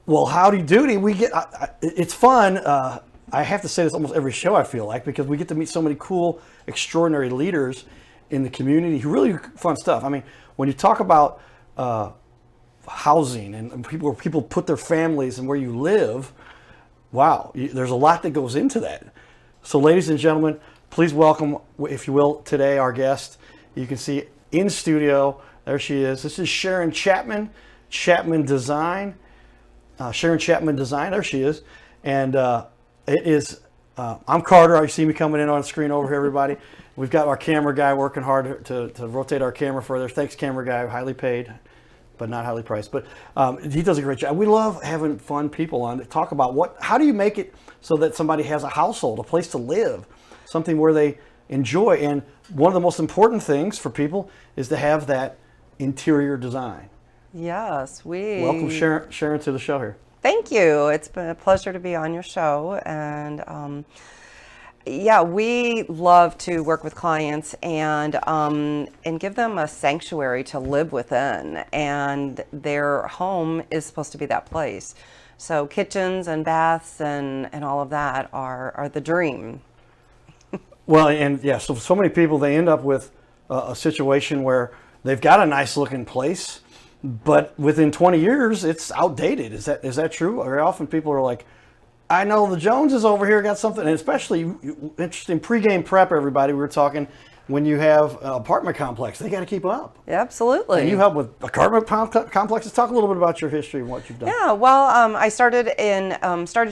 Well, howdy doody. We get it's fun. I have to say this almost every show, I feel like, because we get to meet so many cool, extraordinary leaders in the community who really do fun stuff. I mean, when you talk about housing and people, where people put their families and where you live, wow, there's a lot that goes into that. So, ladies and gentlemen, please welcome, if you will, today our guest. You can see in studio, there she is. This is Sharon Chapman, Chapman Design. Sharon Chapman Design, there she is. And it is, I'm Carter. You see me coming in on the screen over here, everybody. We've got our camera guy working hard to rotate our camera further. Thanks, camera guy, highly paid, but not highly priced. But he does a great job. We love having fun people on to talk about how do you make it so that somebody has a household, a place to live, something where they enjoy. And one of the most important things for people is to have that interior design. Yes, welcome Sharon to the show here. Thank you. It's been a pleasure to be on your show, and yeah, we love to work with clients and give them a sanctuary to live within, and their home is supposed to be that place. So kitchens and baths and all of that are the dream. Well, and yeah, so many people, they end up with a situation where they've got a nice looking place, but within 20 years, it's outdated. Is that true? Very often people are like, I know the Joneses over here got something, and especially interesting pregame prep, everybody. We were talking when you have an apartment complex, they got to keep up. Absolutely. And you help with apartment complexes. Talk a little bit about your history and what you've done. Yeah, well, I started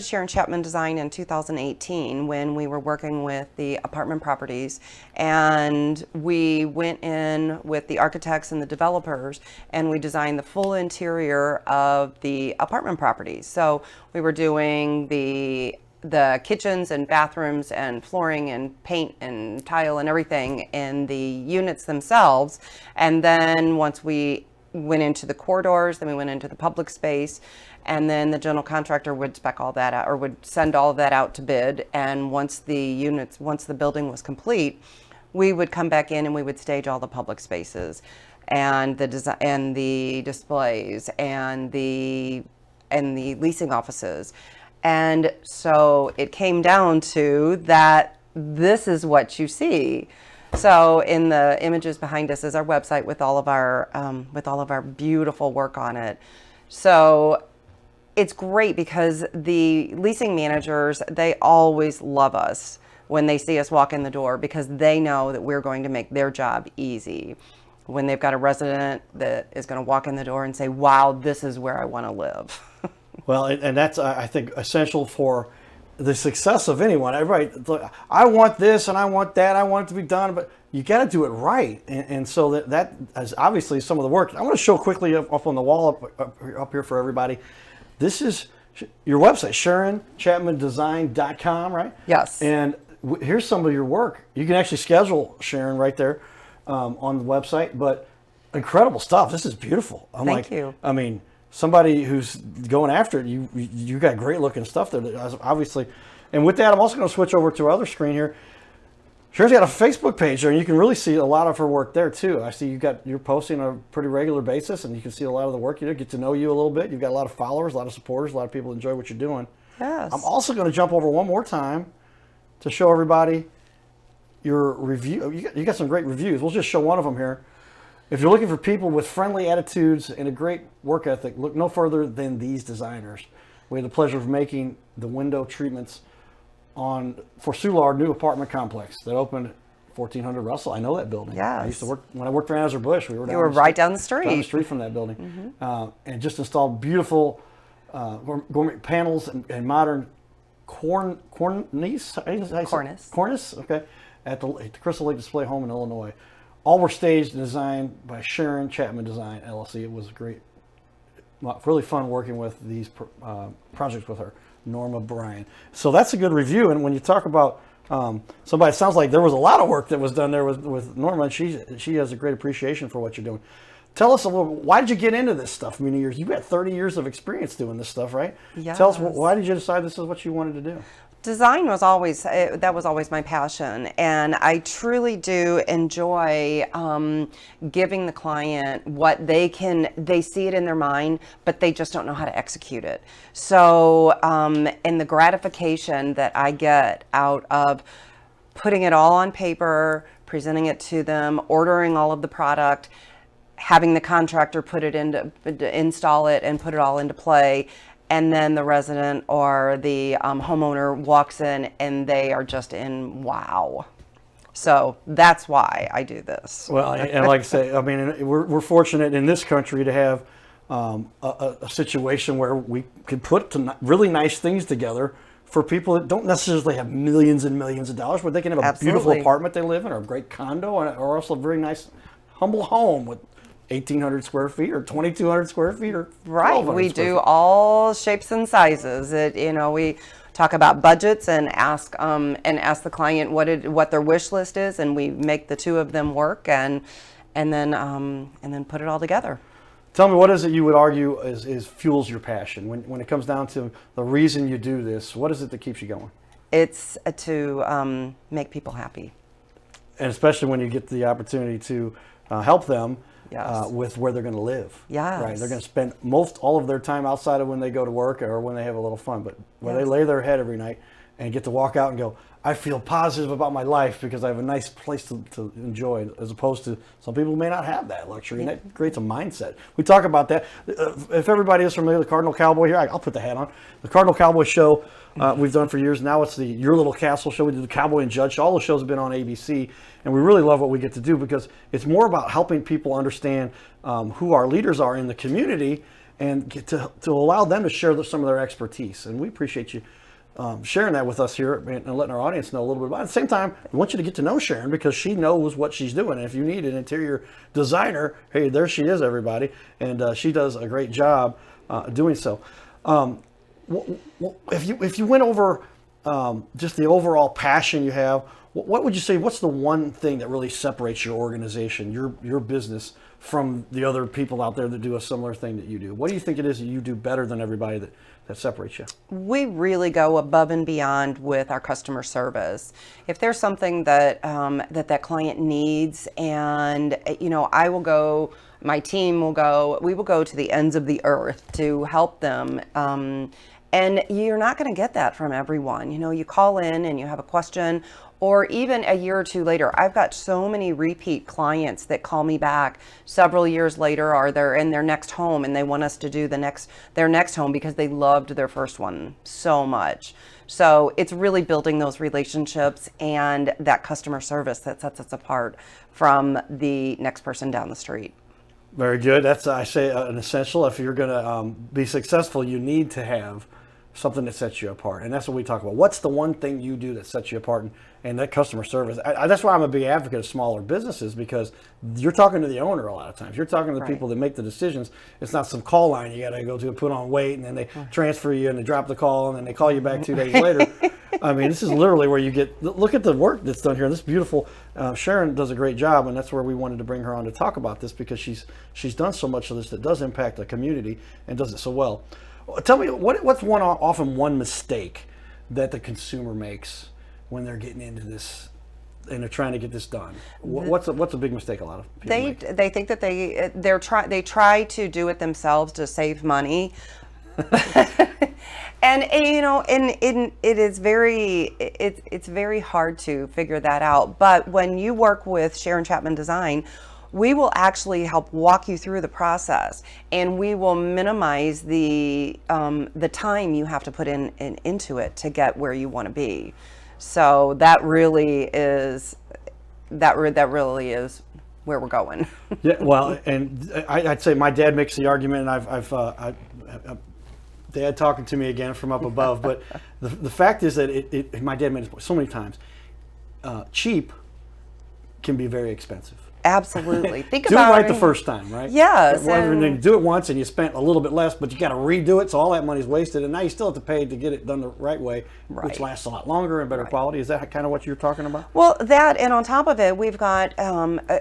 Sharon Chapman Design in 2018 when we were working with the apartment properties, and we went in with the architects and the developers, and we designed the full interior of the apartment properties. So we were doing the kitchens and bathrooms and flooring and paint and tile and everything in the units themselves. And then once we went into the corridors, then we went into the public space, and then the general contractor would spec all that out, or would send all of that out to bid. And once the building was complete, we would come back in and we would stage all the public spaces and the design and the displays and the leasing offices. And so it came down to that this is what you see. So in the images behind us is our website with all of our beautiful work on it. So it's great because the leasing managers, they always love us when they see us walk in the door, because they know that we're going to make their job easy. When they've got a resident that is going to walk in the door and say, wow, this is where I want to live. Well, and that's, I think, essential for the success of anyone. Everybody, I want this and I want that. I want it to be done, but you got to do it right. And so that is obviously some of the work. I want to show quickly up on the wall up here for everybody. This is your website, SharonChapmanDesign.com, right? Yes. And here's some of your work. You can actually schedule Sharon right there on the website, but incredible stuff. This is beautiful. Thank you. I mean, somebody who's going after it, you got great looking stuff there, obviously. And with that, I'm also going to switch over to our other screen here. Sharon's got a Facebook page there, and you can really see a lot of her work there too. I see you're posting on a pretty regular basis, and you can see a lot of the work you do. Get to know you a little bit. You've got a lot of followers, a lot of supporters, a lot of people enjoy what you're doing. Yes. I'm also going to jump over one more time to show everybody your review. You got some great reviews. We'll just show one of them here. If you're looking for people with friendly attitudes and a great work ethic, look no further than these designers. We had the pleasure of making the window treatments for Soulard new apartment complex that opened 1400 Russell. I know that building. Yes. I used to work when I worked for Anheuser-Busch. We were right down the street. Down the street from that building, and just installed beautiful gourmet panels and modern cornice. Okay, at the Crystal Lake Display Home in Illinois. All were staged and designed by Sharon Chapman Design, LLC. It was great, really fun working with these projects with her, Norma Bryan. So that's a good review. And when you talk about somebody, it sounds like there was a lot of work that was done there with Norma, and she has a great appreciation for what you're doing. Tell us a little, why did you get into this stuff? I mean, you've got 30 years of experience doing this stuff, right? Yes. Tell us, why did you decide this is what you wanted to do? Design was always that was always my passion, and I truly do enjoy giving the client what they see it in their mind, but they just don't know how to execute it. So, and the gratification that I get out of putting it all on paper, presenting it to them, ordering all of the product, having the contractor install it and put it all into play, and then the resident or the homeowner walks in and they are just in wow. So that's why I do this. Well, and like I say, I mean, we're fortunate in this country to have a situation where we can put really nice things together for people that don't necessarily have millions and millions of dollars, but they can have a Absolutely. beautiful apartment they live in, or a great condo, or also a very nice, humble home with 1,800 square feet or 2,200 square feet or Right, 1,200 we square do feet. all shapes and sizes. We talk about budgets and ask the client what their wish list is, and we make the two of them work, and then put it all together. Tell me, what is it you would argue is fuels your passion when it comes down to the reason you do this? What is it that keeps you going? It's to make people happy. And especially when you get the opportunity to help them. Yes. With where they're going to live. Yes. Right. They're going to spend all of their time outside of when they go to work or when they have a little fun, but where they Yes. lay their head every night and get to walk out and go, I feel positive about my life because I have a nice place to enjoy, as opposed to some people who may not have that luxury, and that creates a mindset. We talk about that. If everybody is familiar with the Cardinal Cowboy here, I'll put the hat on. The Cardinal Cowboy show we've done for years. Now it's the Your Little Castle show. We do the Cowboy and Judge. All the shows have been on ABC, and we really love what we get to do because it's more about helping people understand who our leaders are in the community and get to allow them to share some of their expertise. And we appreciate you sharing that with us here and letting our audience know a little bit about it. At the same time, we want you to get to know Sharon because she knows what she's doing. And if you need an interior designer, hey, there she is, everybody. And she does a great job doing so. If you went over just the overall passion you have, what would you say, what's the one thing that really separates your organization, your business, from the other people out there that do a similar thing that you do? What do you think it is that you do better than everybody that separates you? We really go above and beyond with our customer service. If there's something that that client needs, and I will go, my team will go, we will go to the ends of the earth to help them. And you're not going to get that from everyone. You call in and you have a question, or even a year or two later. I've got so many repeat clients that call me back several years later, or they're in their next home and they want us to do their next home because they loved their first one so much. So it's really building those relationships and that customer service that sets us apart from the next person down the street. Very good. That's, I say, an essential. If you're going to be successful, you need to have something that sets you apart. And that's what we talk about. What's the one thing you do that sets you apart? And that customer service. That's why I'm a big advocate of smaller businesses, because you're talking to the owner a lot of times. You're talking to the people that make the decisions. It's not some call line you got to go to and put on wait, and then they transfer you and they drop the call and then they call you back 2 days later. I mean, this is literally where you get, look at the work that's done here. This beautiful, Sharon does a great job, and that's where we wanted to bring her on to talk about this, because she's done so much of this that does impact the community and does it so well. Tell me, what's often one mistake that the consumer makes when they're getting into this and they're trying to get this done? What's a big mistake a lot of people make? They think that they try to do it themselves to save money. And it's very hard to figure that out. But when you work with Sharon Chapman Design, we will actually help walk you through the process, and we will minimize the time you have to put into it to get where you want to be. So that really is where we're going. Yeah, well, and I'd say my dad makes the argument, and Dad talking to me again from up above, but the fact is that my dad made it so many times. Cheap can be very expensive. Absolutely. Think Do it about right the first time, right? Yes, Rather than and do it once and you spent a little bit less, but you got to redo it, so all that money's wasted, and now you still have to pay to get it done the right way, which Right. lasts a lot longer and better Right. quality. Is that kind of what you're talking about? Well, that, and on top of it, we've got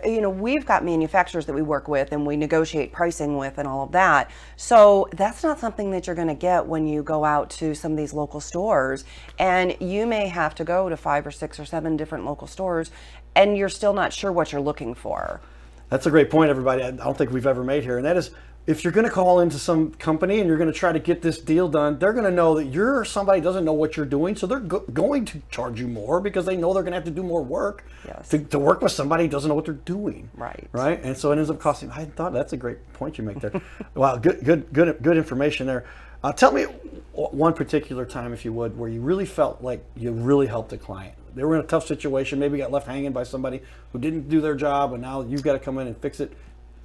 we've got manufacturers that we work with and we negotiate pricing with and all of that. So that's not something that you're going to get when you go out to some of these local stores, and you may have to go to 5 or 6 or 7 different local stores, and you're still not sure what you're looking for. That's a great point, everybody. I don't think we've ever made here, and that is, if you're going to call into some company and you're going to try to get this deal done, they're going to know that you're somebody who doesn't know what you're doing, so they're going to charge you more because they know they're going to have to do more work Yes. to work with somebody who doesn't know what they're doing. Right. Right. And so it ends up costing. I thought that's a great point you make there. Wow. Good information there. Tell me one particular time, if you would, where you really felt like you really helped a client. They were in a tough situation, maybe got left hanging by somebody who didn't do their job, and now you've got to come in and fix it.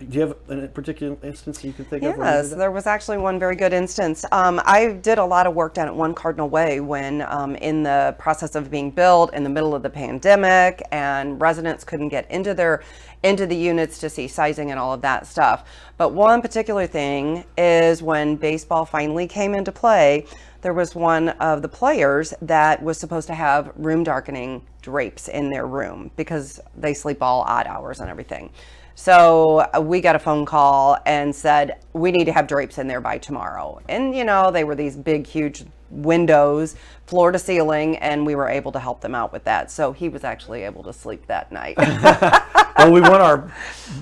Do you have a particular instance you can think of? Yes, there was actually one very good instance. I did a lot of work down at One Cardinal Way when in the process of being built in the middle of the pandemic, and residents couldn't get into the units to see sizing and all of that stuff. But one particular thing is when baseball finally came into play, there was one of the players that was supposed to have room darkening drapes in their room because they sleep all odd hours and everything. So we got a phone call and said, we need to have drapes in there by tomorrow. And they were these big, huge windows, floor to ceiling, and we were able to help them out with that. So he was actually able to sleep that night. Well, we want our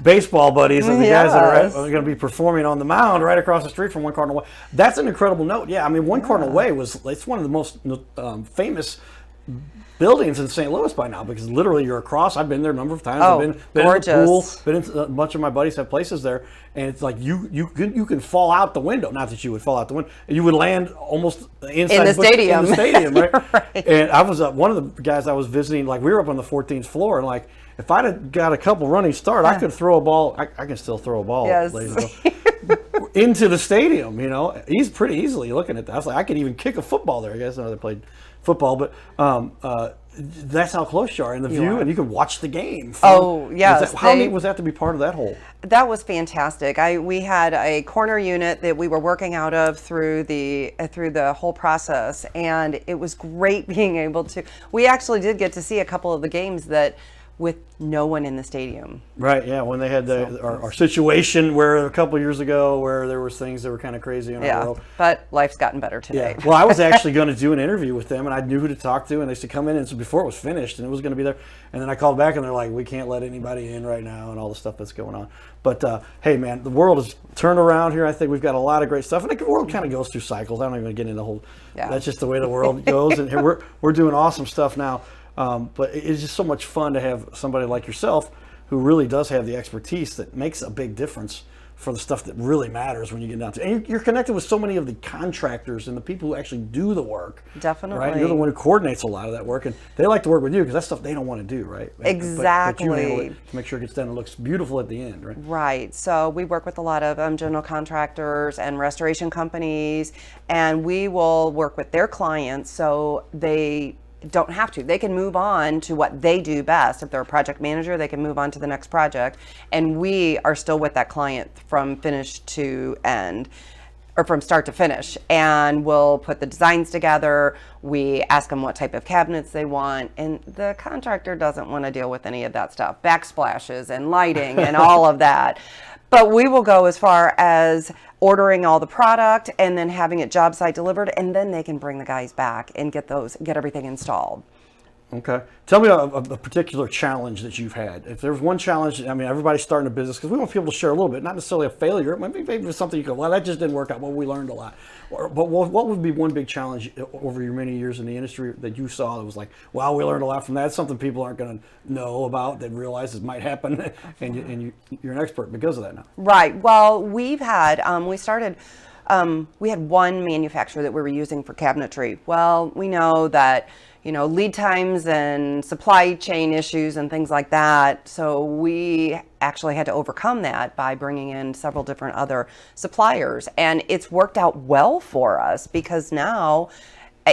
baseball buddies and the guys that Yes. are going to be performing on the mound right across the street from One Cardinal Way. That's an incredible note. Yeah, I mean, One Cardinal Way it's one of the most famous buildings in St. Louis by now, because literally you're across. I've been there a number of times. Oh, I've been in the pool. gorgeous. Been in, a bunch of my buddies have places there, and it's like you can fall out the window. Not that you would fall out the window. You would land almost inside the stadium. In the stadium, right? Right. And I was one of the guys I was visiting. Like, we were up on the 14th floor, and like, if I'd have got a couple running start, I could throw a ball. I can still throw a ball, Yes. ladies and gentlemen, into the stadium. He's pretty easily looking at that. I was like, I could even kick a football there. I guess I know they played football, but that's how close you are in the view, are. and you can watch the game. Oh, yes, How neat was that to be part of that whole? That was fantastic. We had a corner unit that we were working out of through the whole process, and it was great being able to. We actually did get to see a couple of the games with no one in the stadium. Right, yeah, when they had our situation where a couple of years ago where there was things that were kind of crazy in our world. But life's gotten better today. Yeah. Well, I was actually going to do an interview with them, and I knew who to talk to, and they said come in, and so before it was finished, and it was going to be there, and then I called back, and they're like, we can't let anybody in right now, and all the stuff that's going on. But hey, man, the world has turned around here. I think we've got a lot of great stuff, and the world kind of goes through cycles. I don't even get into the whole. Yeah. That's just the way the world goes, and here we're doing awesome stuff now. But it's just so much fun to have somebody like yourself who really does have the expertise that makes a big difference for the stuff that really matters when you get down to it. And you're connected with so many of the contractors and the people who actually do the work. Definitely. Right? You're the one who coordinates a lot of that work, and they like to work with you because that's stuff they don't want to do, right? Exactly. But you handle it to make sure it gets done and looks beautiful at the end, right? Right. So we work with a lot of general contractors and restoration companies, and we will work with their clients so they don't have to. They can move on to what they do best. If they're a project manager, they can move on to the next project. And we are still with that client from finish to end, or from start to finish. And we'll put the designs together. We ask them what type of cabinets they want. And the contractor doesn't want to deal with any of that stuff, backsplashes and lighting and all of that. But we will go as far as ordering all the product and then having it job site delivered, and then they can bring the guys back and get everything installed. Okay. Tell me a particular challenge that you've had. If there's one challenge, I mean, everybody's starting a business because we want people to share a little bit, not necessarily a failure. Maybe it's something you go, well, that just didn't work out. Well, we learned a lot. But what would be one big challenge over your many years in the industry that you saw that was like, wow, we learned a lot from that? It's something people aren't going to know about that realize it might happen, and you're an expert because of that now. Right. Well, we've had, we had one manufacturer that we were using for cabinetry. Well, we know that lead times and supply chain issues and things like that. So we actually had to overcome that by bringing in several different other suppliers. And it's worked out well for us because now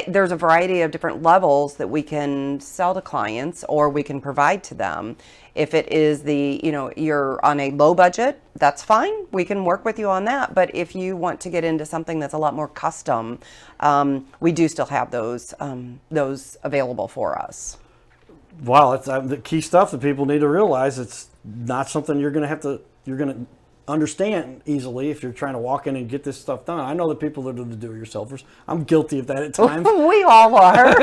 there's a variety of different levels that we can sell to clients or we can provide to them. If it is you're on a low budget, that's fine. We can work with you on that. But if you want to get into something that's a lot more custom, we do still have those available for us. Wow, that's the key stuff that people need to realize. It's not something you're going to understand easily if you're trying to walk in and get this stuff done. I know the people that are the do-it-yourselfers. I'm guilty of that at times. We all are.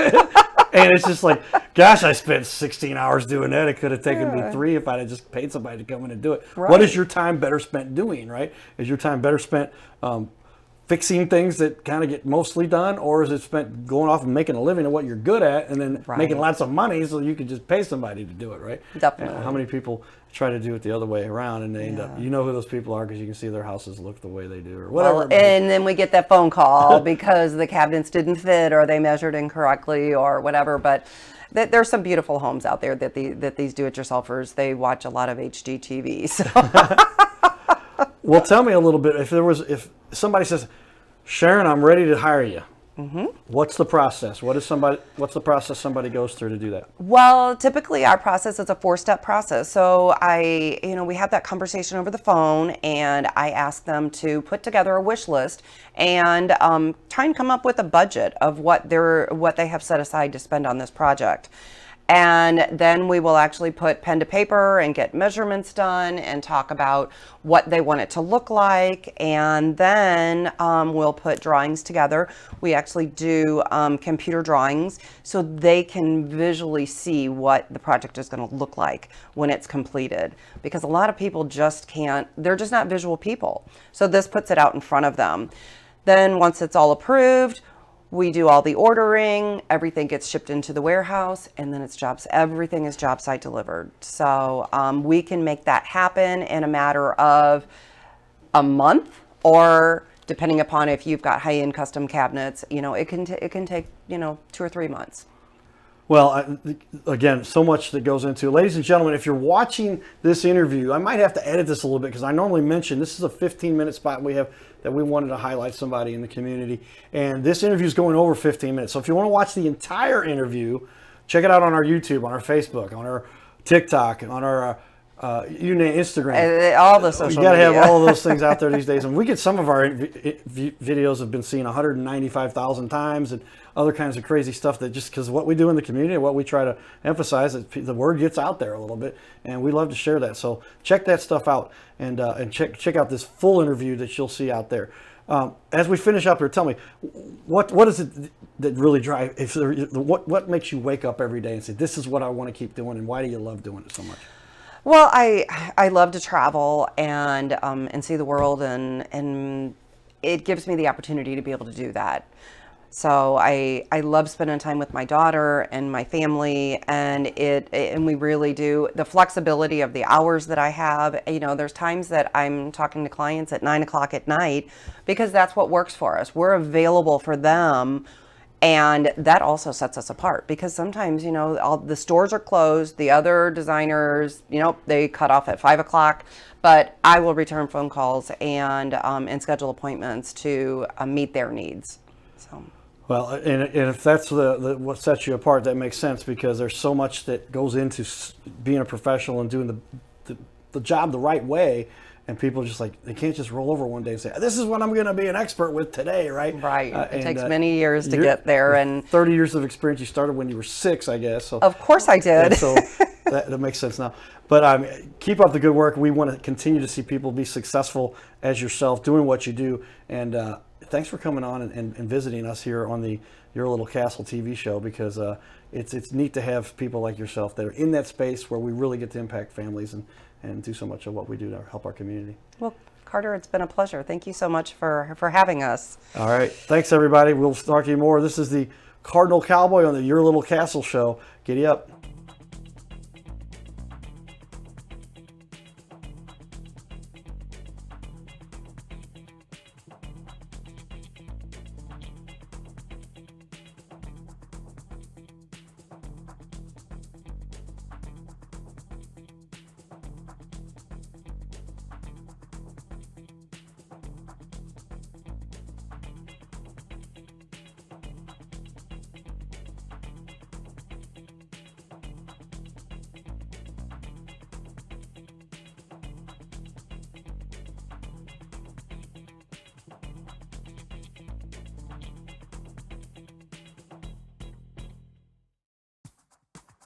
And it's just like, gosh, I spent 16 hours doing that. It could have taken me 3 if I'd have just paid somebody to come in and do it. Right. What is your time better spent doing, right? Is your time better spent fixing things that kind of get mostly done, or is it spent going off and making a living at what you're good at and then making lots of money so you can just pay somebody to do it, right? Definitely. How many people try to do it the other way around and they end up, you know who those people are because you can see their houses look the way they do or whatever. Well, and then we get that phone call because the cabinets didn't fit or they measured incorrectly or whatever. But there's some beautiful homes out there that these do-it-yourselfers, they watch a lot of HGTV. So. Well, tell me a little bit. If somebody says, Sharon, I'm ready to hire you. Mm-hmm. What's the process? What's the process somebody goes through to do that? Well, typically our process is a 4-step process. So we have that conversation over the phone, and I ask them to put together a wish list and try and come up with a budget of what they have set aside to spend on this project. And then we will actually put pen to paper and get measurements done and talk about what they want it to look like. And then we'll put drawings together. We actually do computer drawings so they can visually see what the project is going to look like when it's completed. Because a lot of people they're just not visual people. So this puts it out in front of them. Then once it's all approved, we do all the ordering, everything gets shipped into the warehouse, and then everything is job site delivered. So we can make that happen in a matter of a month, or depending upon if you've got high-end custom cabinets, it can take 2 or 3 months. Well, again, so much that goes into it. Ladies and gentlemen, if you're watching this interview, I might have to edit this a little bit because I normally mention this is a 15-minute spot we have that we wanted to highlight somebody in the community. And this interview is going over 15 minutes. So if you want to watch the entire interview, check it out on our YouTube, on our Facebook, on our TikTok, on our Instagram. All the social media. You got to have all of those things out there these days. And we get some of our videos have been seen 195,000 times and other kinds of crazy stuff that just because what we do in the community, what we try to emphasize, is the word gets out there a little bit, and we love to share that. So check that stuff out and check out this full interview that you'll see out there. As we finish up here, tell me what is it that really drives? What makes you wake up every day and say, "This is what I want to keep doing," and why do you love doing it so much? Well, I love to travel and see the world, and it gives me the opportunity to be able to do that. So I love spending time with my daughter and my family, and we really do. The flexibility of the hours that I have, there's times that I'm talking to clients at 9 o'clock at night because that's what works for us. We're available for them. And that also sets us apart because sometimes, all the stores are closed. The other designers, they cut off at 5 o'clock, but I will return phone calls and schedule appointments to meet their needs. So. Well, and if that's what sets you apart, that makes sense because there's so much that goes into being a professional and doing the job the right way. And people just they can't just roll over one day and say, this is what I'm going to be an expert with today, right? Right. It takes many years to get there. And 30 years of experience. You started when you were 6, I guess. So, of course I did. So that makes sense now. But keep up the good work. We want to continue to see people be successful as yourself, doing what you do. And thanks for coming on and visiting us here on the Your Little Castle TV show because it's neat to have people like yourself that are in that space where we really get to impact families and do so much of what we do to help our community. Well, Carter, it's been a pleasure. Thank you so much for having us. All right. Thanks, everybody. We'll talk to you more. This is the Cardinal Cowboy on the Your Little Castle show. Giddy up.